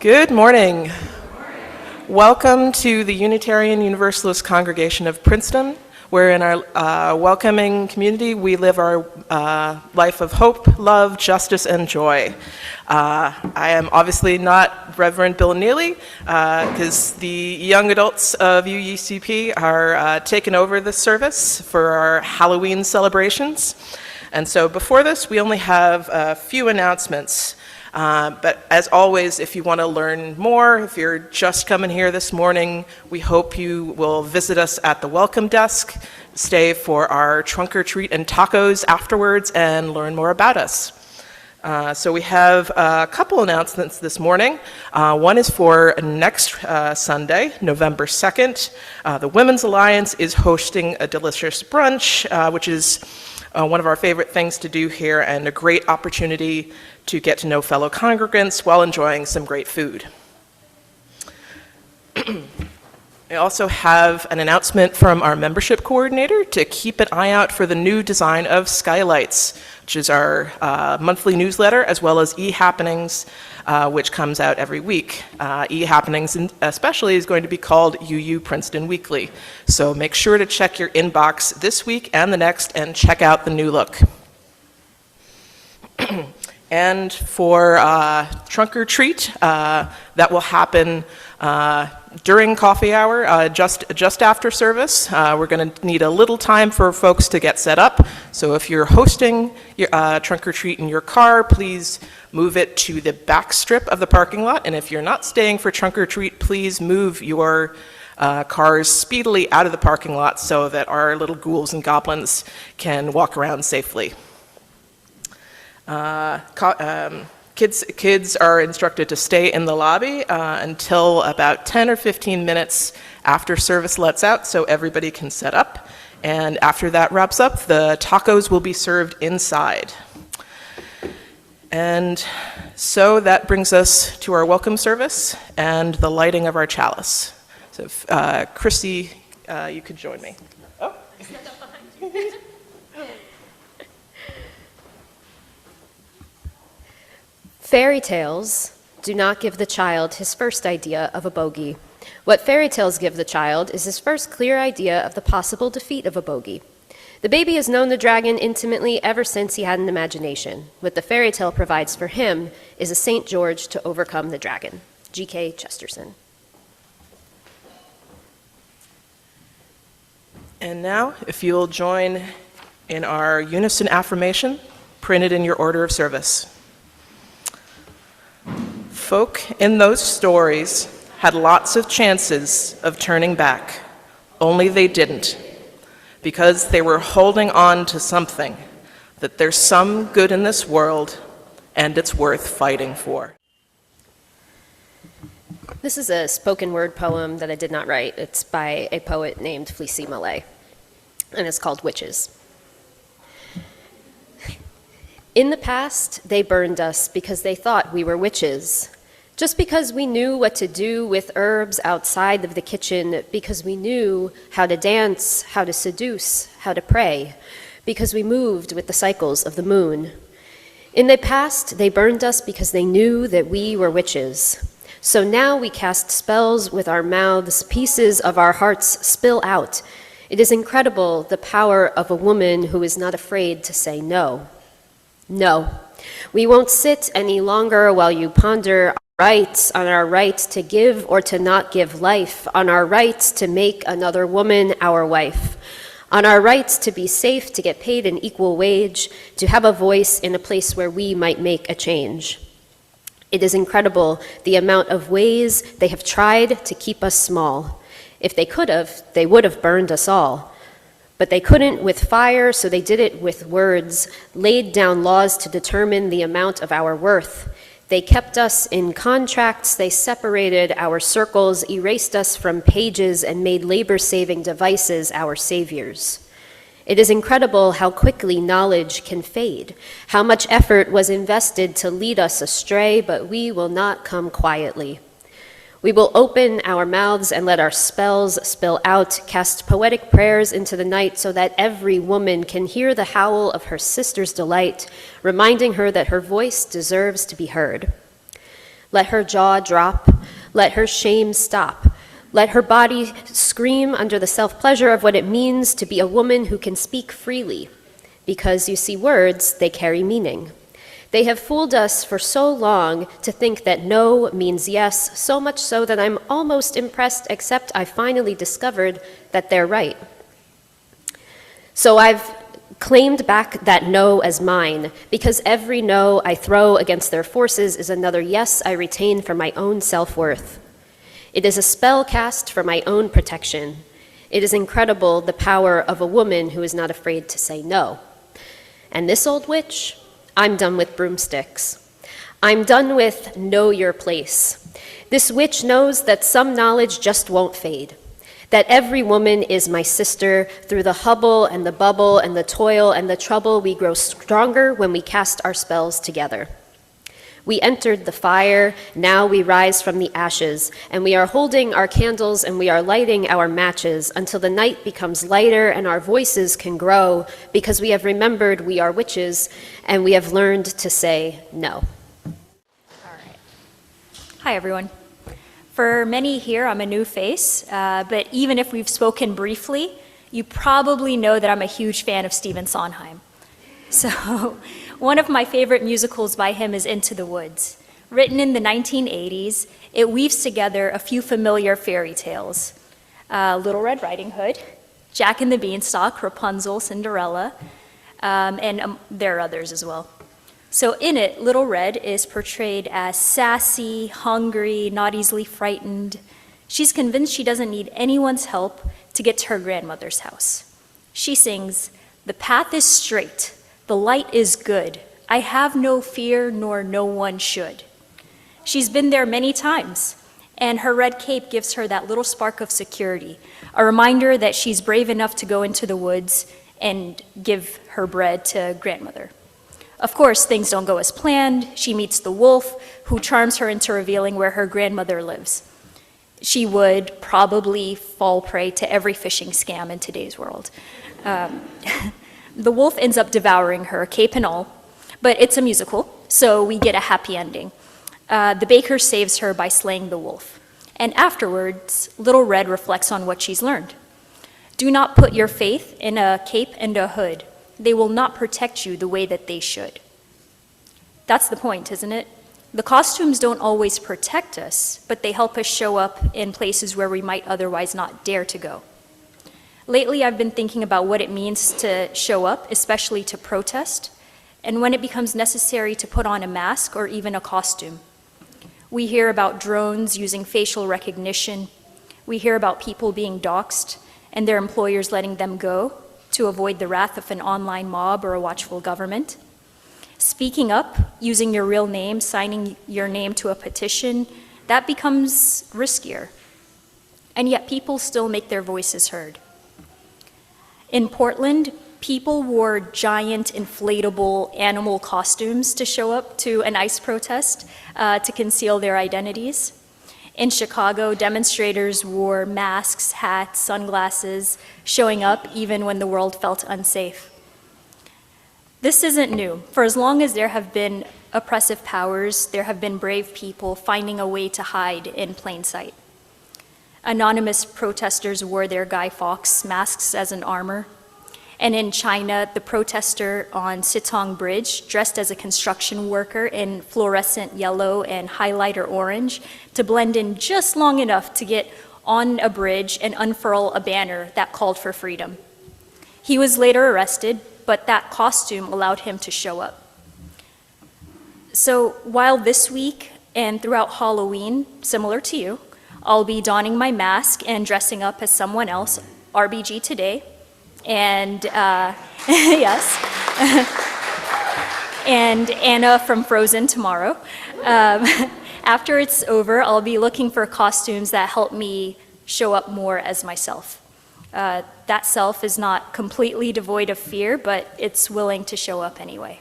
Good morning. Welcome to the Unitarian Universalist Congregation of Princeton, where in our welcoming community we live our life of hope, love, justice, and joy. I am obviously not Reverend Bill Neely, because the young adults of UUCP are taking over this service for our Halloween celebrations. And so before this, we only have a few announcements. But as always, if you want to learn more, if you're just coming here this morning, we hope you will visit us at the welcome desk, stay for our trunk or treat and tacos afterwards, and learn more about us. So we have a couple announcements this morning. One is for next Sunday, November 2nd. The Women's Alliance is hosting a delicious brunch, which is one of our favorite things to do here, and a great opportunity to get to know fellow congregants while enjoying some great food. I also have an announcement from our membership coordinator to keep an eye out for the new design of Skylights, which is our monthly newsletter, as well as e-happenings, which comes out every week. E-happenings especially is going to be called UU Princeton Weekly. So make sure to check your inbox this week and the next and check out the new look. And for trunk or treat, that will happen during coffee hour, just after service. We're going to need a little time for folks to get set up. So if you're hosting your trunk or treat in your car, please move it to the back strip of the parking lot. And if you're not staying for trunk or treat, please move your cars speedily out of the parking lot so that our little ghouls and goblins can walk around safely. Kids are instructed to stay in the lobby until about 10 or 15 minutes after service lets out so everybody can set up. And after that wraps up, the tacos will be served inside. And so that brings us to our welcome service and the lighting of our chalice. So if, Chrissy, you could join me. Oh. Fairy tales do not give the child his first idea of a bogey. What fairy tales give the child is his first clear idea of the possible defeat of a bogey. The baby has known the dragon intimately ever since he had an imagination. What the fairy tale provides for him is a St. George to overcome the dragon. G.K. Chesterton. And now, if you'll join in our unison affirmation, printed in your order of service. Folk in those stories had lots of chances of turning back, only they didn't, because they were holding on to something, that there's some good in this world and it's worth fighting for. This is a spoken word poem that I did not write. It's by a poet named Fleecy Malay, and it's called Witches. In the past, they burned us because they thought we were witches. Just because we knew what to do with herbs outside of the kitchen, because we knew how to dance, how to seduce, how to pray, because we moved with the cycles of the moon. In the past, they burned us because they knew that we were witches. So now we cast spells with our mouths, pieces of our hearts spill out. It is incredible the power of a woman who is not afraid to say no. No, we won't sit any longer while you ponder rights, on our right to give or to not give life, on our rights to make another woman our wife, on our rights to be safe, to get paid an equal wage, to have a voice in a place where we might make a change. It is incredible the amount of ways they have tried to keep us small. If they could have, they would have burned us all. But they couldn't with fire, so they did it with words, laid down laws to determine the amount of our worth. They kept us in contracts, they separated our circles, erased us from pages, and made labor-saving devices our saviors. It is incredible how quickly knowledge can fade, how much effort was invested to lead us astray, but we will not come quietly. We will open our mouths and let our spells spill out, cast poetic prayers into the night so that every woman can hear the howl of her sister's delight, reminding her that her voice deserves to be heard. Let her jaw drop. Let her shame stop. Let her body scream under the self-pleasure of what it means to be a woman who can speak freely. Because, you see, words, they carry meaning. They have fooled us for so long to think that no means yes, so much so that I'm almost impressed, except I finally discovered that they're right. So I've claimed back that no as mine, because every no I throw against their forces is another yes I retain for my own self-worth. It is a spell cast for my own protection. It is incredible, the power of a woman who is not afraid to say no. And this old witch, I'm done with broomsticks. I'm done with know your place. This witch knows that some knowledge just won't fade, that every woman is my sister. Through the hubble and the bubble and the toil and the trouble, we grow stronger when we cast our spells together. We entered the fire, now we rise from the ashes, and we are holding our candles and we are lighting our matches until the night becomes lighter and our voices can grow, because we have remembered we are witches and we have learned to say no. All right. Hi, everyone. For many here, I'm a new face, but even if we've spoken briefly, you probably know that I'm a huge fan of Stephen Sondheim. So one of my favorite musicals by him is Into the Woods. Written in the 1980s, it weaves together a few familiar fairy tales. Little Red Riding Hood, Jack and the Beanstalk, Rapunzel, Cinderella, and there are others as well. So in it, Little Red is portrayed as sassy, hungry, not easily frightened. She's convinced she doesn't need anyone's help to get to her grandmother's house. She sings, "The path is straight, the light is good. I have no fear, nor no one should." She's been there many times, and her red cape gives her that little spark of security, a reminder that she's brave enough to go into the woods and give her bread to grandmother. Of course, things don't go as planned. She meets the wolf, who charms her into revealing where her grandmother lives. She would probably fall prey to every phishing scam in today's world. The wolf ends up devouring her, cape and all, but it's a musical, so we get a happy ending. The baker saves her by slaying the wolf. And afterwards, Little Red reflects on what she's learned. Do not put your faith in a cape and a hood. They will not protect you the way that they should. That's the point, isn't it? The costumes don't always protect us, but they help us show up in places where we might otherwise not dare to go. Lately, I've been thinking about what it means to show up, especially to protest, and when it becomes necessary to put on a mask or even a costume. We hear about drones using facial recognition. We hear about people being doxxed and their employers letting them go to avoid the wrath of an online mob or a watchful government. Speaking up, using your real name, signing your name to a petition, that becomes riskier. And yet people still make their voices heard. In Portland, people wore giant inflatable animal costumes to show up to an ICE protest to conceal their identities. In Chicago, demonstrators wore masks, hats, sunglasses, showing up even when the world felt unsafe. This isn't new. For as long as there have been oppressive powers, there have been brave people finding a way to hide in plain sight. Anonymous protesters wore their Guy Fawkes masks as an armor. And in China, the protester on Sitong Bridge dressed as a construction worker in fluorescent yellow and highlighter orange to blend in just long enough to get on a bridge and unfurl a banner that called for freedom. He was later arrested, but that costume allowed him to show up. So while this week and throughout Halloween, similar to you, I'll be donning my mask and dressing up as someone else, RBG today, and yes, and Anna from Frozen tomorrow. After it's over, I'll be looking for costumes that help me show up more as myself. That self is not completely devoid of fear, but it's willing to show up anyway.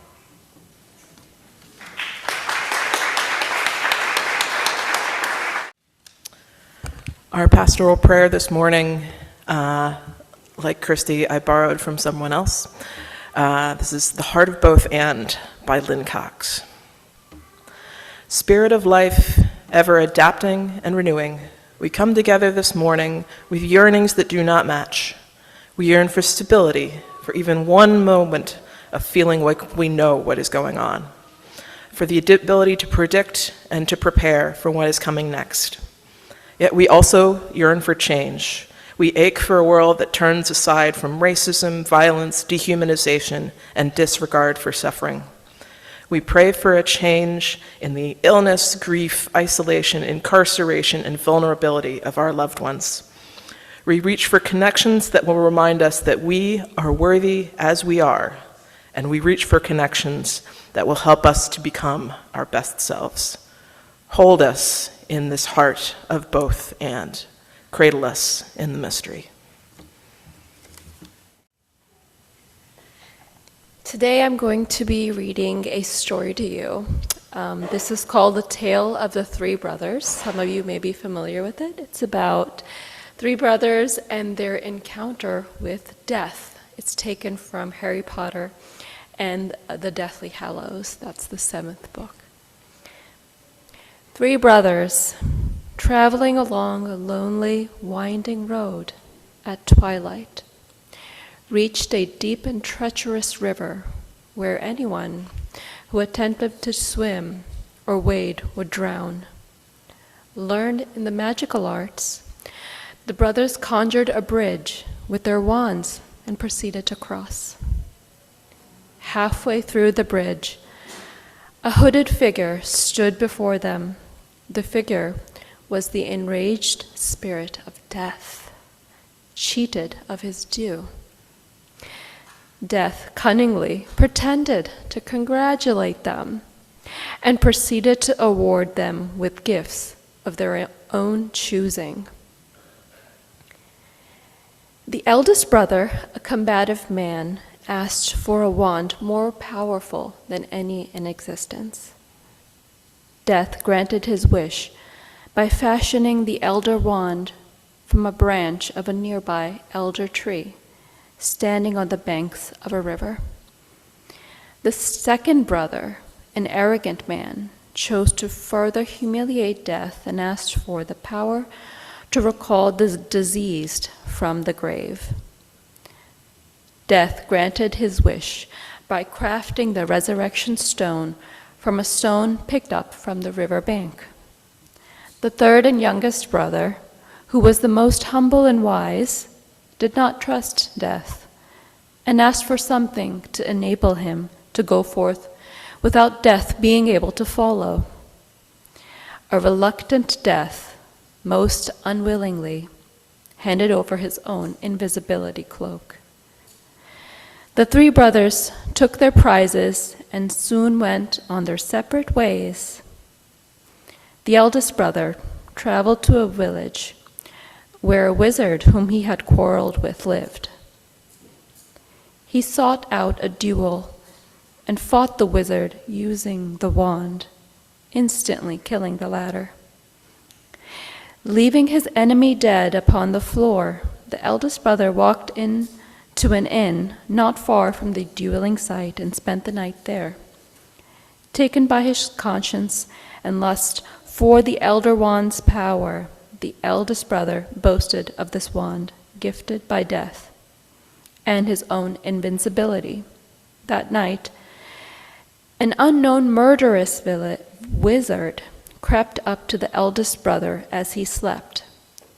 Our pastoral prayer this morning, like Christy, I borrowed from someone else. This is The Heart of Both And by Lynn Cox. Spirit of life, ever adapting and renewing, we come together this morning with yearnings that do not match. We yearn for stability, for even one moment of feeling like we know what is going on, for the ability to predict and to prepare for what is coming next. Yet we also yearn for change. We ache for a world that turns aside from racism, violence, dehumanization, and disregard for suffering. We pray for a change in the illness, grief, isolation, incarceration, and vulnerability of our loved ones. We reach for connections that will remind us that we are worthy as we are, and we reach for connections that will help us to become our best selves. Hold us in this heart of both and. Cradle us in the mystery. Today I'm going to be reading a story to you. This is called The Tale of the Three Brothers. Some of you may be familiar with it. It's about three brothers and their encounter with death. It's taken from Harry Potter and the Deathly Hallows. That's the 7th book. Three brothers traveling along a lonely, winding road at twilight, reached a deep and treacherous river where anyone who attempted to swim or wade would drown. Learned in the magical arts, the brothers conjured a bridge with their wands and proceeded to cross. Halfway through the bridge, a hooded figure stood before them. The figure was the enraged spirit of death, cheated of his due. Death cunningly pretended to congratulate them and proceeded to award them with gifts of their own choosing. The eldest brother, a combative man, asked for a wand more powerful than any in existence. Death granted his wish by fashioning the elder wand from a branch of a nearby elder tree, standing on the banks of a river. The second brother, an arrogant man, chose to further humiliate death and asked for the power to recall the diseased from the grave. Death granted his wish by crafting the resurrection stone from a stone picked up from the river bank. The third and youngest brother, who was the most humble and wise, did not trust death and asked for something to enable him to go forth without death being able to follow. A reluctant death, most unwillingly, handed over his own invisibility cloak. The three brothers took their prizes and soon went on their separate ways. The eldest brother traveled to a village where a wizard whom he had quarreled with lived. He sought out a duel and fought the wizard using the wand, instantly killing the latter. Leaving his enemy dead upon the floor, the eldest brother walked to an inn not far from the dueling site and spent the night there. Taken by his conscience and lust for the elder wand's power, the eldest brother boasted of this wand, gifted by death, and his own invincibility. That night, an unknown murderous wizard crept up to the eldest brother as he slept,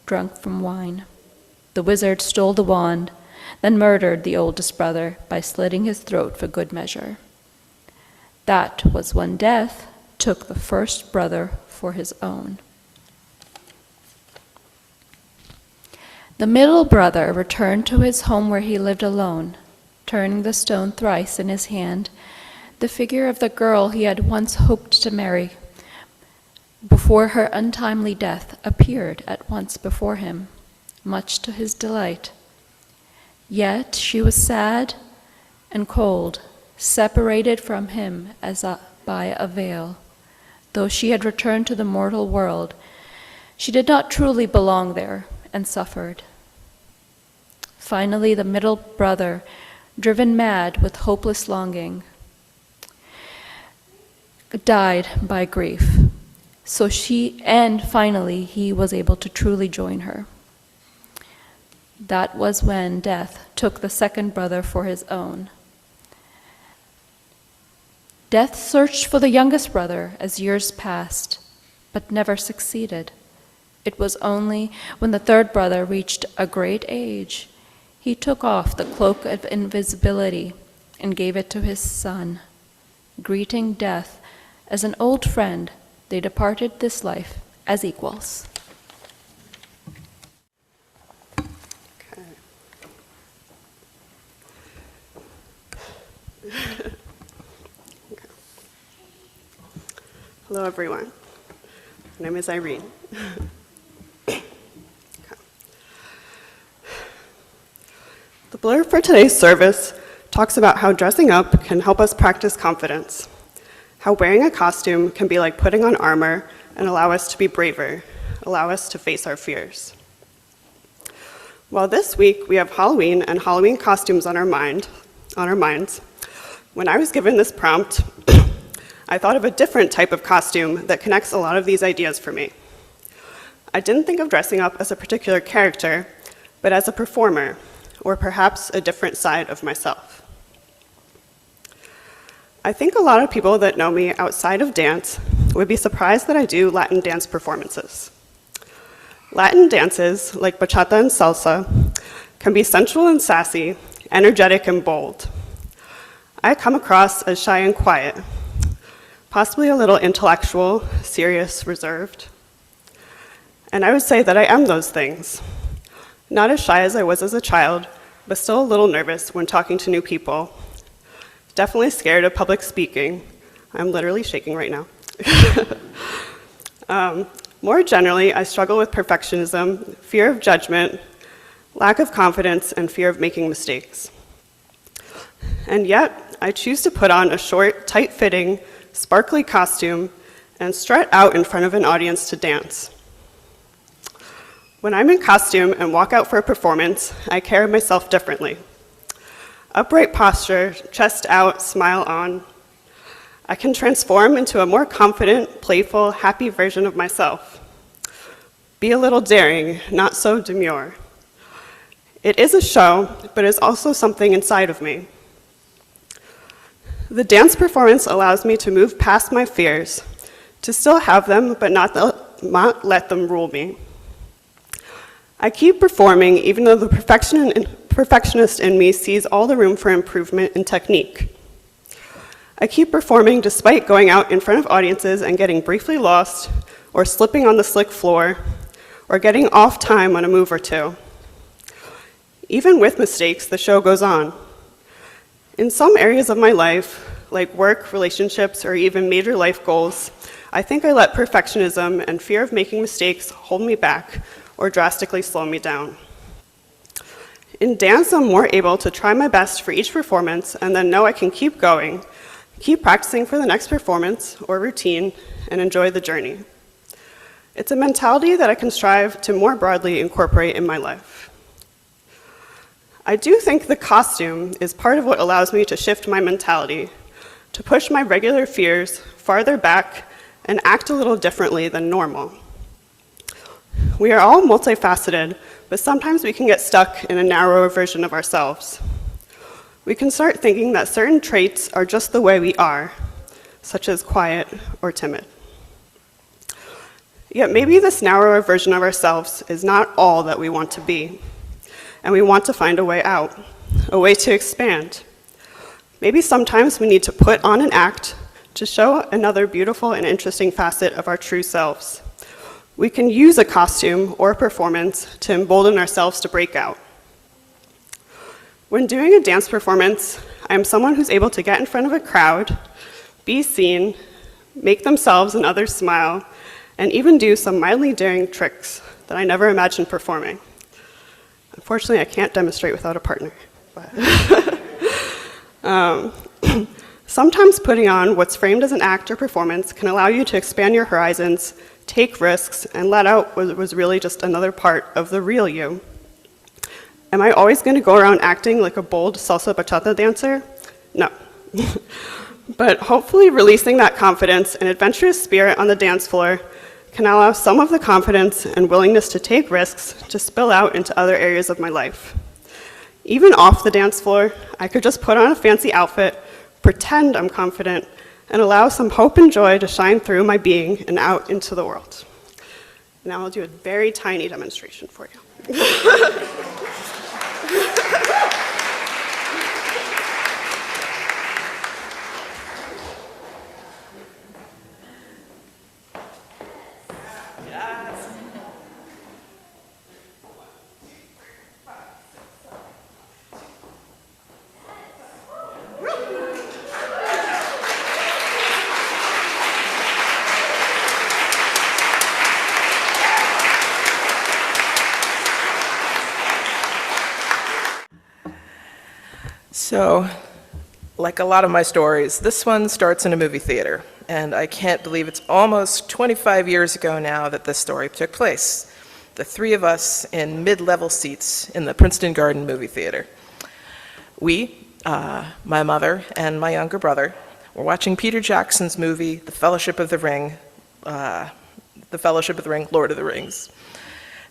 drunk from wine. The wizard stole the wand, then murdered the oldest brother by slitting his throat for good measure. That was when death took the first brother for his own. The middle brother returned to his home where he lived alone, turning the stone thrice in his hand. The figure of the girl he had once hoped to marry before her untimely death appeared at once before him, much to his delight. Yet she was sad and cold, separated from him as by a veil. Though she had returned to the mortal world, she did not truly belong there and suffered. Finally, the middle brother, driven mad with hopeless longing, died by grief. Finally, he was able to truly join her. That was when Death took the second brother for his own. Death searched for the youngest brother as years passed, but never succeeded. It was only when the third brother reached a great age, he took off the cloak of invisibility and gave it to his son. Greeting Death as an old friend, they departed this life as equals. Hello, everyone. My name is Irene. The blurb for today's service talks about how dressing up can help us practice confidence, how wearing a costume can be like putting on armor and allow us to be braver, allow us to face our fears. While this week we have Halloween and Halloween costumes on our minds, when I was given this prompt, I thought of a different type of costume that connects a lot of these ideas for me. I didn't think of dressing up as a particular character, but as a performer, or perhaps a different side of myself. I think a lot of people that know me outside of dance would be surprised that I do Latin dance performances. Latin dances, like bachata and salsa, can be sensual and sassy, energetic and bold. I come across as shy and quiet, possibly a little intellectual, serious, reserved. And I would say that I am those things. Not as shy as I was as a child, but still a little nervous when talking to new people. Definitely scared of public speaking. I'm literally shaking right now. More generally, I struggle with perfectionism, fear of judgment, lack of confidence, and fear of making mistakes. And yet, I choose to put on a short, tight-fitting, sparkly costume and strut out in front of an audience to dance. When I'm in costume and walk out for a performance, I carry myself differently. Upright posture, chest out, smile on. I can transform into a more confident, playful, happy version of myself. Be a little daring, not so demure. It is a show, but it's also something inside of me. The dance performance allows me to move past my fears, to still have them, but not let them rule me. I keep performing even though the perfectionist in me sees all the room for improvement in technique. I keep performing despite going out in front of audiences and getting briefly lost, or slipping on the slick floor, or getting off time on a move or two. Even with mistakes, the show goes on. In some areas of my life, like work, relationships, or even major life goals, I think I let perfectionism and fear of making mistakes hold me back or drastically slow me down. In dance, I'm more able to try my best for each performance and then know I can keep going, keep practicing for the next performance or routine, and enjoy the journey. It's a mentality that I can strive to more broadly incorporate in my life. I do think the costume is part of what allows me to shift my mentality, to push my regular fears farther back and act a little differently than normal. We are all multifaceted, but sometimes we can get stuck in a narrower version of ourselves. We can start thinking that certain traits are just the way we are, such as quiet or timid. Yet maybe this narrower version of ourselves is not all that we want to be, and we want to find a way out, a way to expand. Maybe sometimes we need to put on an act to show another beautiful and interesting facet of our true selves. We can use a costume or a performance to embolden ourselves to break out. When doing a dance performance, I am someone who's able to get in front of a crowd, be seen, make themselves and others smile, and even do some mildly daring tricks that I never imagined performing. Unfortunately, I can't demonstrate without a partner. Sometimes putting on what's framed as an act or performance can allow you to expand your horizons, take risks, and let out what was really just another part of the real you. Am I always going to go around acting like a bold salsa bachata dancer? No. But hopefully releasing that confidence and adventurous spirit on the dance floor can allow some of the confidence and willingness to take risks to spill out into other areas of my life. Even off the dance floor, I could just put on a fancy outfit, pretend I'm confident, and allow some hope and joy to shine through my being and out into the world. Now I'll do a very tiny demonstration for you. So, like a lot of my stories, this one starts in a movie theater, and I can't believe it's almost 25 years ago now that this story took place. The three of us in mid-level seats in the Princeton Garden movie theater. We, my mother and my younger brother, were watching Peter Jackson's movie, The Fellowship of the Ring, Lord of the Rings.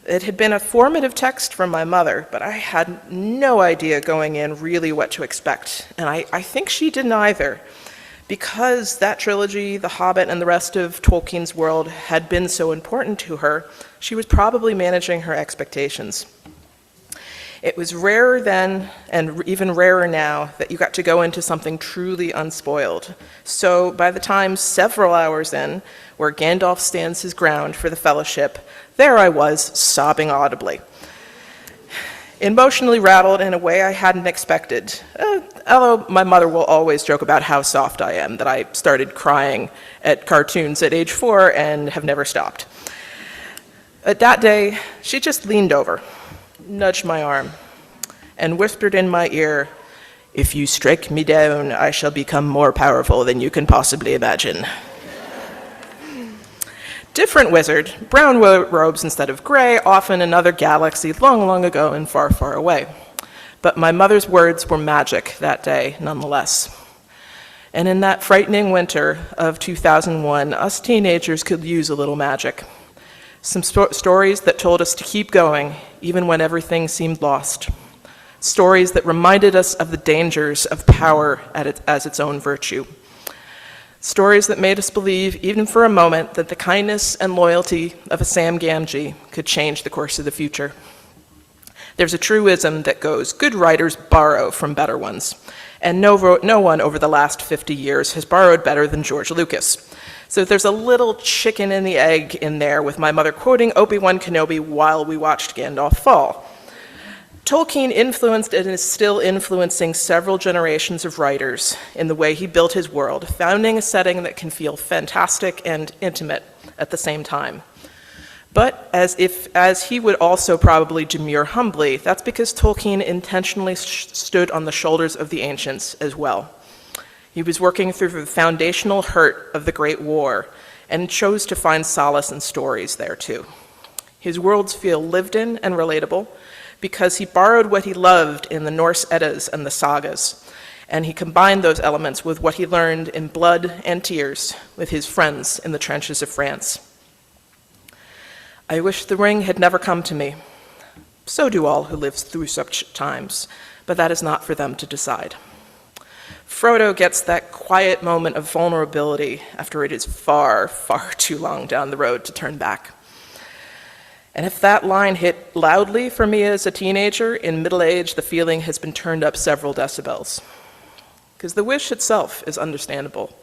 It had been a formative text from my mother, but I had no idea going in really what to expect, and I think she didn't either. Because that trilogy, The Hobbit, and the rest of Tolkien's world had been so important to her, she was probably managing her expectations. It was rarer then, and even rarer now, that you got to go into something truly unspoiled. So by the time several hours in, where Gandalf stands his ground for the Fellowship, there I was, sobbing audibly. Emotionally rattled in a way I hadn't expected, although my mother will always joke about how soft I am, that I started crying at cartoons at age 4 and have never stopped. But that day, she just leaned over, nudged my arm, and whispered in my ear, "If you strike me down, I shall become more powerful than you can possibly imagine." Different wizard, brown robes instead of gray, off in another galaxy long, long ago and far, far away. But my mother's words were magic that day, nonetheless. And in that frightening winter of 2001, us teenagers could use a little magic. Some stories that told us to keep going, even when everything seemed lost. Stories that reminded us of the dangers of power as its own virtue. Stories that made us believe, even for a moment, that the kindness and loyalty of a Sam Gamgee could change the course of the future. There's a truism that goes, good writers borrow from better ones, and no one over the last 50 years has borrowed better than George Lucas. So there's a little chicken and the egg in there with my mother quoting Obi-Wan Kenobi while we watched Gandalf fall. Tolkien influenced and is still influencing several generations of writers in the way he built his world, founding a setting that can feel fantastic and intimate at the same time. But as he would also probably demur humbly, that's because Tolkien intentionally stood on the shoulders of the ancients as well. He was working through the foundational hurt of the Great War and chose to find solace in stories there too. His worlds feel lived in and relatable, because he borrowed what he loved in the Norse Eddas and the sagas, and he combined those elements with what he learned in blood and tears with his friends in the trenches of France. I wish the ring had never come to me. So do all who live through such times, but that is not for them to decide. Frodo gets that quiet moment of vulnerability after it is far, far too long down the road to turn back. And if that line hit loudly for me as a teenager, in middle age, the feeling has been turned up several decibels. Because the wish itself is understandable.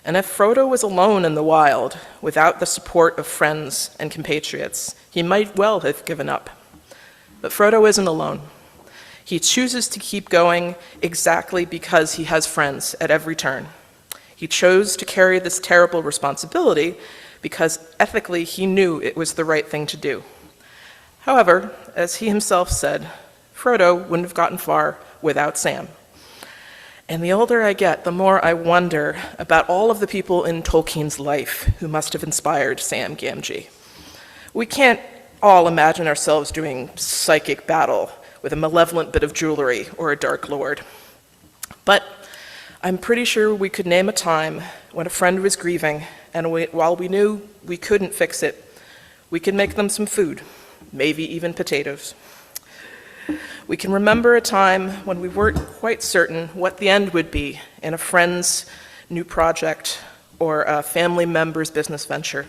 And if Frodo was alone in the wild, without the support of friends and compatriots, he might well have given up. But Frodo isn't alone. He chooses to keep going exactly because he has friends at every turn. He chose to carry this terrible responsibility because ethically he knew it was the right thing to do. However, as he himself said, Frodo wouldn't have gotten far without Sam. And the older I get, the more I wonder about all of the people in Tolkien's life who must have inspired Sam Gamgee. We can't all imagine ourselves doing psychic battle with a malevolent bit of jewelry or a dark lord. But I'm pretty sure we could name a time when a friend was grieving, and while we knew we couldn't fix it, we could make them some food, maybe even potatoes. We can remember a time when we weren't quite certain what the end would be in a friend's new project or a family member's business venture,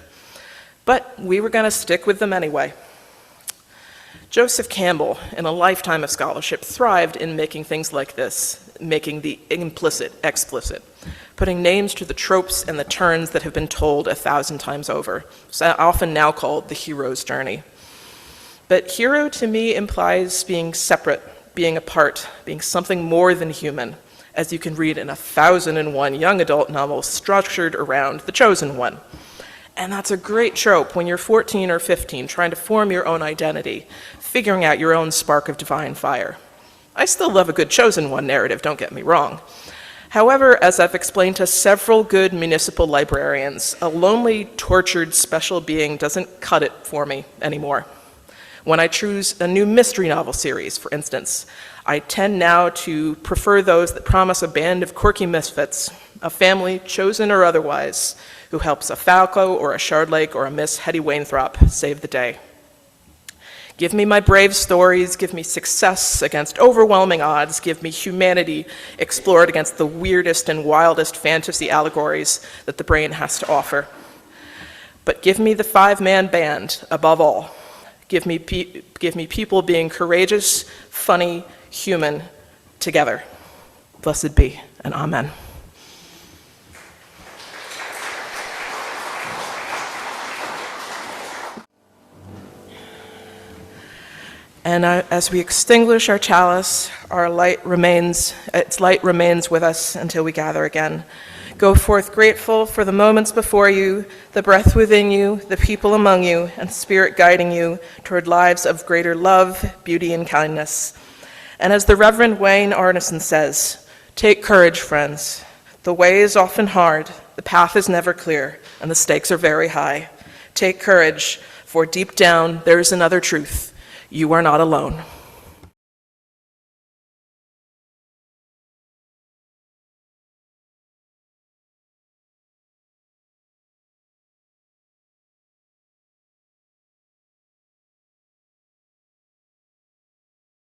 but we were going to stick with them anyway. Joseph Campbell, in a lifetime of scholarship, thrived in making things like this, making the implicit explicit, putting names to the tropes and the turns that have been told 1,000 times over, often now called the hero's journey. But hero to me implies being separate, being apart, being something more than human, as you can read in 1001 young adult novels structured around the chosen one. And that's a great trope when you're 14 or 15, trying to form your own identity, figuring out your own spark of divine fire. I still love a good chosen one narrative, don't get me wrong. However, as I've explained to several good municipal librarians, a lonely, tortured special being doesn't cut it for me anymore. When I choose a new mystery novel series, for instance, I tend now to prefer those that promise a band of quirky misfits, a family, chosen or otherwise, who helps a Falco or a Shardlake or a Miss Hetty Wainthropp save the day. Give me my brave stories, give me success against overwhelming odds, give me humanity explored against the weirdest and wildest fantasy allegories that the brain has to offer. But give me the five-man band above all. Give me people being courageous, funny, human, together. Blessed be, and amen. And as we extinguish our chalice, its light remains with us until we gather again. Go forth grateful for the moments before you, the breath within you, the people among you, and Spirit guiding you toward lives of greater love, beauty, and kindness. And as the Reverend Wayne Arneson says, take courage, friends. The way is often hard, the path is never clear, and the stakes are very high. Take courage, for deep down there is another truth. You are not alone.